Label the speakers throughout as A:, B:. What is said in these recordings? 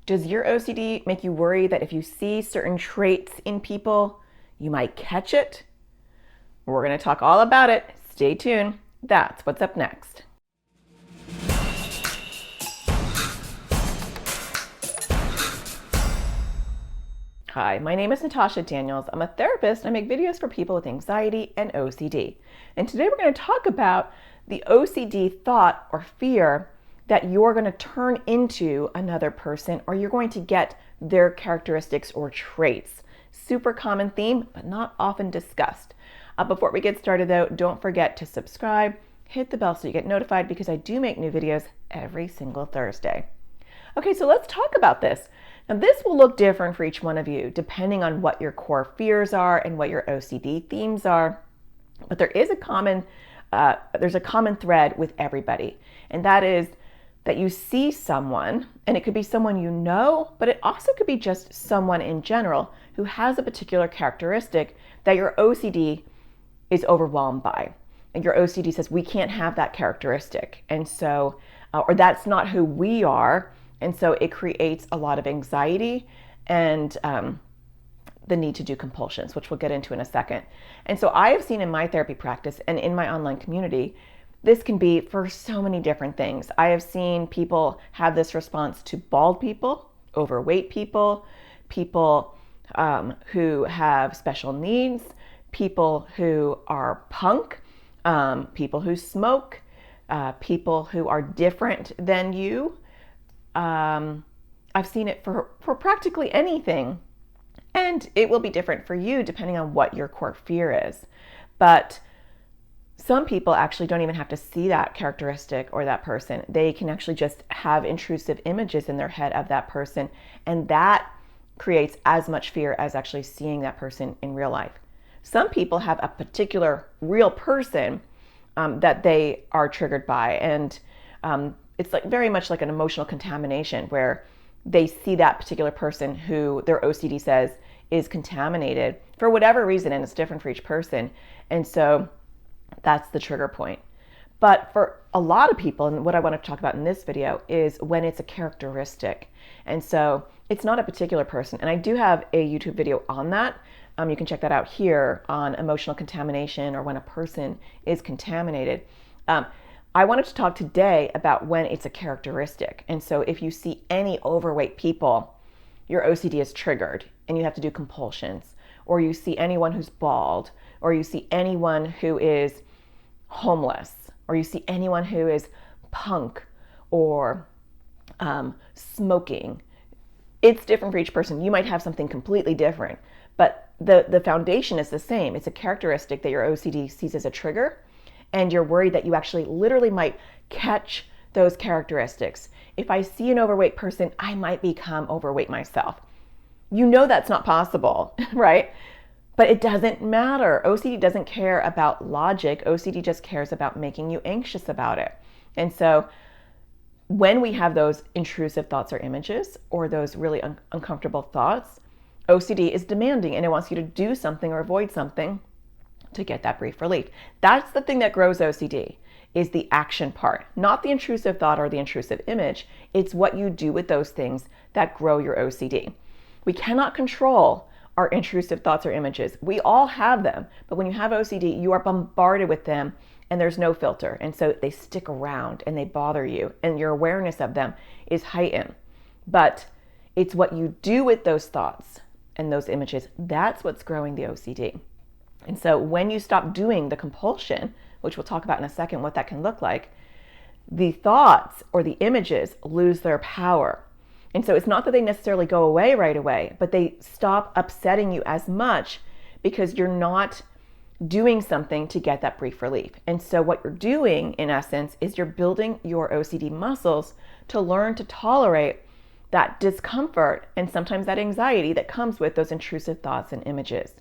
A: Does your OCD make you worry that if you see certain traits in people, you might catch it? We're going to talk all about it. Stay tuned. That's what's up next. Hi, my name is Natasha Daniels. I'm a therapist. I make videos for people with anxiety and OCD. And today we're going to talk about the OCD thought or fear that you're going to turn into another person, or you're going to get their characteristics or traits. Super common theme, but not often discussed. Before we get started though, don't forget to subscribe, hit the bell so you get notified, because I do make new videos every single Thursday. Okay, so let's talk about this. Now this will look different for each one of you, depending on what your core fears are and what your OCD themes are. But there's a common thread with everybody, and that is that you see someone, and it could be someone you know, but it also could be just someone in general who has a particular characteristic that your OCD is overwhelmed by. And your OCD says, we can't have that characteristic. And so, or that's not who we are. And so it creates a lot of anxiety and the need to do compulsions, which we'll get into in a second. And so I have seen in my therapy practice and in my online community, this can be for so many different things. I have seen people have this response to bald people, overweight people, people who have special needs, people who are punk, people who smoke, people who are different than you. I've seen it for practically anything, and it will be different for you depending on what your core fear is. But some people actually don't even have to see that characteristic or that person. They can actually just have intrusive images in their head of that person, and that creates as much fear as actually seeing that person in real life. Some people have a particular real person that they are triggered by, and it's like very much like an emotional contamination where they see that particular person who their OCD says is contaminated for whatever reason, and it's different for each person. And so that's the trigger point. But for a lot of people, and what I want to talk about in this video is when it's a characteristic. And so it's not a particular person. And I do have a YouTube video on that. You can check that out here on emotional contamination, or when a person is contaminated. I wanted to talk today about when it's a characteristic. And so if you see any overweight people, your OCD is triggered and you have to do compulsions. Or you see anyone who's bald, or you see anyone who is homeless, or you see anyone who is punk or smoking. It's different for each person. You might have something completely different, but the foundation is the same. It's a characteristic that your OCD sees as a trigger, and you're worried that you actually literally might catch those characteristics. If I see an overweight person, I might become overweight myself. You know that's not possible, right? But it doesn't matter. OCD doesn't care about logic. OCD just cares about making you anxious about it. And so when we have those intrusive thoughts or images, or those really uncomfortable thoughts, OCD is demanding, and it wants you to do something or avoid something to get that brief relief. That's the thing that grows OCD, is the action part, not the intrusive thought or the intrusive image. It's what you do with those things that grow your OCD. We cannot control our intrusive thoughts or images. We all have them, but when you have OCD, you are bombarded with them and there's no filter. And so they stick around and they bother you, and your awareness of them is heightened. But it's what you do with those thoughts and those images, that's what's growing the OCD. And so when you stop doing the compulsion, which we'll talk about in a second what that can look like, the thoughts or the images lose their power. And so it's not that they necessarily go away right away, but they stop upsetting you as much because you're not doing something to get that brief relief. And so what you're doing, in essence, is you're building your OCD muscles to learn to tolerate that discomfort and sometimes that anxiety that comes with those intrusive thoughts and images.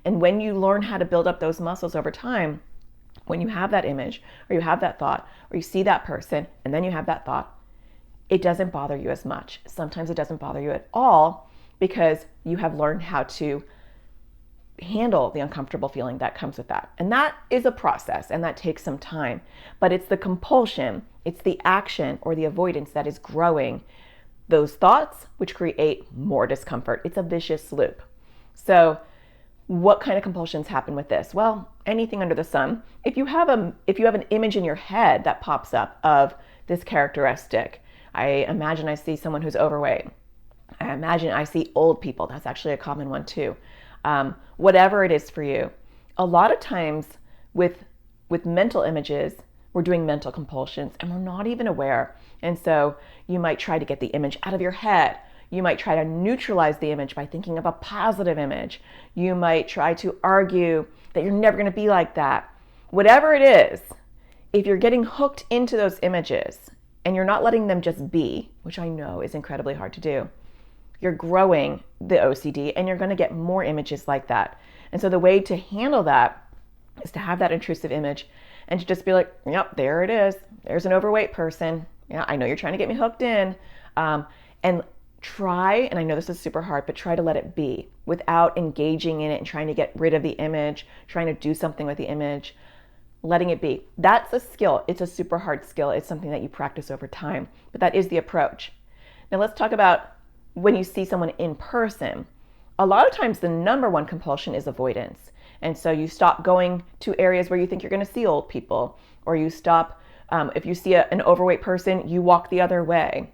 A: And when you learn how to build up those muscles over time, when you have that image or you have that thought or you see that person and then you have that thought, it doesn't bother you as much. Sometimes it doesn't bother you at all because you have learned how to handle the uncomfortable feeling that comes with that. And that is a process, and that takes some time. But it's the compulsion, it's the action or the avoidance that is growing those thoughts, which create more discomfort. It's a vicious loop. So what kind of compulsions happen with this? Well, anything under the sun. If you have an image in your head that pops up of this characteristic, I imagine I see someone who's overweight. I imagine I see old people. That's actually a common one too. Whatever it is for you. A lot of times with mental images, we're doing mental compulsions and we're not even aware. And so you might try to get the image out of your head. You might try to neutralize the image by thinking of a positive image. You might try to argue that you're never going to be like that. Whatever it is, if you're getting hooked into those images and you're not letting them just be, which I know is incredibly hard to do, you're growing the OCD and you're going to get more images like that. And so the way to handle that is to have that intrusive image and to just be like, yep, there it is. There's an overweight person. Yeah, I know you're trying to get me hooked in. And try, and I know this is super hard, but try to let it be without engaging in it and trying to get rid of the image, trying to do something with the image, letting it be. That's a skill. It's a super hard skill. It's something that you practice over time, but that is the approach. Now let's talk about when you see someone in person. A lot of times the number one compulsion is avoidance. And so you stop going to areas where you think you're going to see old people, or you stop, if you see an overweight person, you walk the other way.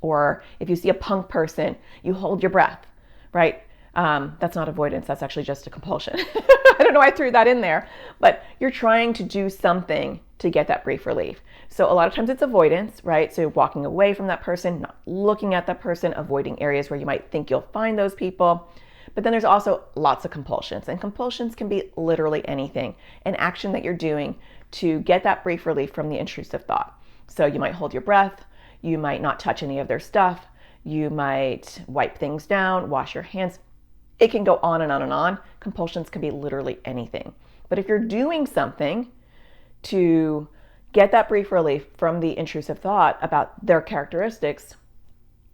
A: Or if you see a punk person, you hold your breath, right? That's not avoidance. That's actually just a compulsion. I don't know why I threw that in there, but you're trying to do something to get that brief relief. So a lot of times it's avoidance, right? So walking away from that person, not looking at that person, avoiding areas where you might think you'll find those people. But then there's also lots of compulsions, and compulsions can be literally anything, an action that you're doing to get that brief relief from the intrusive thought. So you might hold your breath. You might not touch any of their stuff. You might wipe things down, wash your hands. It can go on and on and on. Compulsions can be literally anything. But if you're doing something to get that brief relief from the intrusive thought about their characteristics,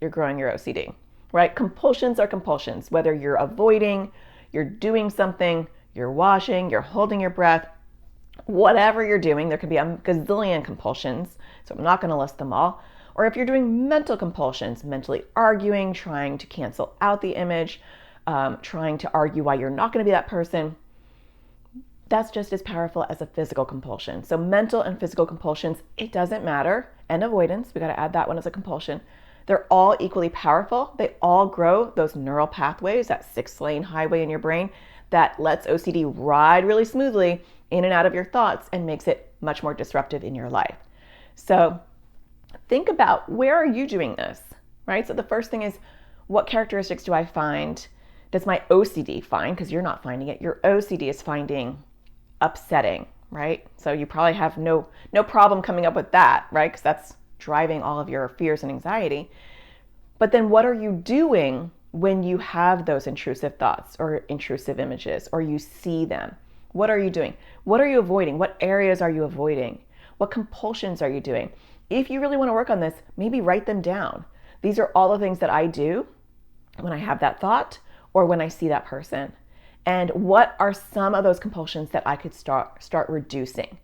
A: you're growing your OCD, right? Compulsions are compulsions, whether you're avoiding, you're doing something, you're washing, you're holding your breath, whatever you're doing. There could be a gazillion compulsions, so I'm not going to list them all. Or if you're doing mental compulsions, mentally arguing, trying to cancel out the image, trying to argue why you're not going to be that person, that's just as powerful as a physical compulsion. So mental and physical compulsions, it doesn't matter. And avoidance, we got to add that one as a compulsion. They're all equally powerful. They all grow those neural pathways, that 6-lane highway in your brain that lets OCD ride really smoothly in and out of your thoughts and makes it much more disruptive in your life. So think about, where are you doing this, right? So the first thing is, what characteristics do I find? Does my OCD find? Because you're not finding it. Your OCD is finding upsetting, right? So you probably have no problem coming up with that, right? Because that's driving all of your fears and anxiety. But then what are you doing when you have those intrusive thoughts or intrusive images, or you see them? What are you doing? What are you avoiding? What areas are you avoiding? What compulsions are you doing? If you really want to work on this, maybe write them down. These are all the things that I do when I have that thought or when I see that person. And what are some of those compulsions that I could start reducing?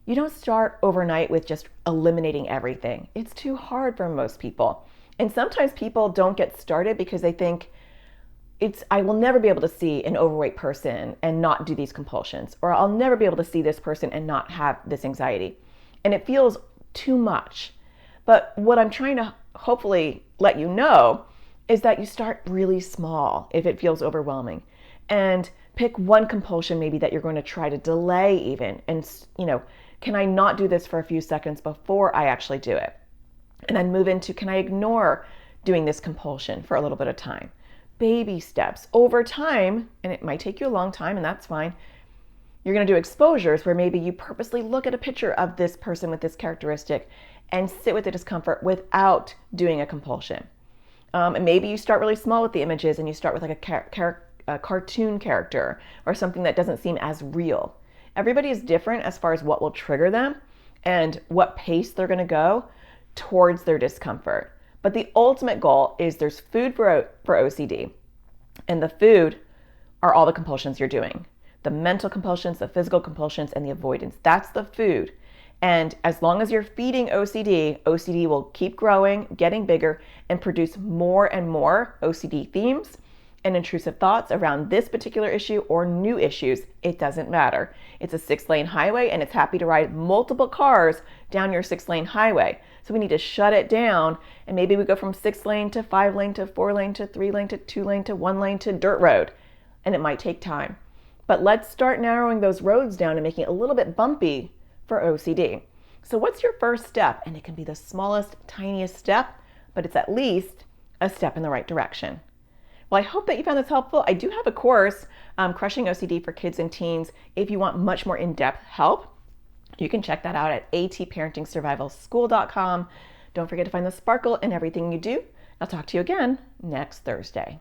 A: You don't start overnight with just eliminating everything. It's too hard for most people. And sometimes people don't get started because they think, I will never be able to see an overweight person and not do these compulsions, or I'll never be able to see this person and not have this anxiety. And it feels too much. But what I'm trying to hopefully let you know is that you start really small if it feels overwhelming, and pick one compulsion maybe that you're going to try to delay even. And, can I not do this for a few seconds before I actually do it? And then move into, can I ignore doing this compulsion for a little bit of time? Baby steps over time, and it might take you a long time, and that's fine. You're going to do exposures where maybe you purposely look at a picture of this person with this characteristic and sit with the discomfort without doing a compulsion. And maybe you start really small with the images and you start with like a cartoon character or something that doesn't seem as real. Everybody is different as far as what will trigger them and what pace they're going to go towards their discomfort. But the ultimate goal is there's food for OCD, and the food are all the compulsions you're doing. The mental compulsions, the physical compulsions, and the avoidance. That's the food. And as long as you're feeding OCD, OCD will keep growing, getting bigger, and produce more and more OCD themes and intrusive thoughts around this particular issue or new issues. It doesn't matter. It's a 6-lane highway and it's happy to ride multiple cars down your 6-lane highway. So we need to shut it down, and maybe we go from 6-lane to 5-lane to 4-lane to 3-lane to 2-lane to 1-lane to dirt road. And it might take time. But let's start narrowing those roads down and making it a little bit bumpy for OCD. So what's your first step? And it can be the smallest, tiniest step, but it's at least a step in the right direction. Well, I hope that you found this helpful. I do have a course, Crushing OCD for Kids and Teens. If you want much more in-depth help, you can check that out at atparentingsurvivalschool.com. Don't forget to find the sparkle in everything you do. I'll talk to you again next Thursday.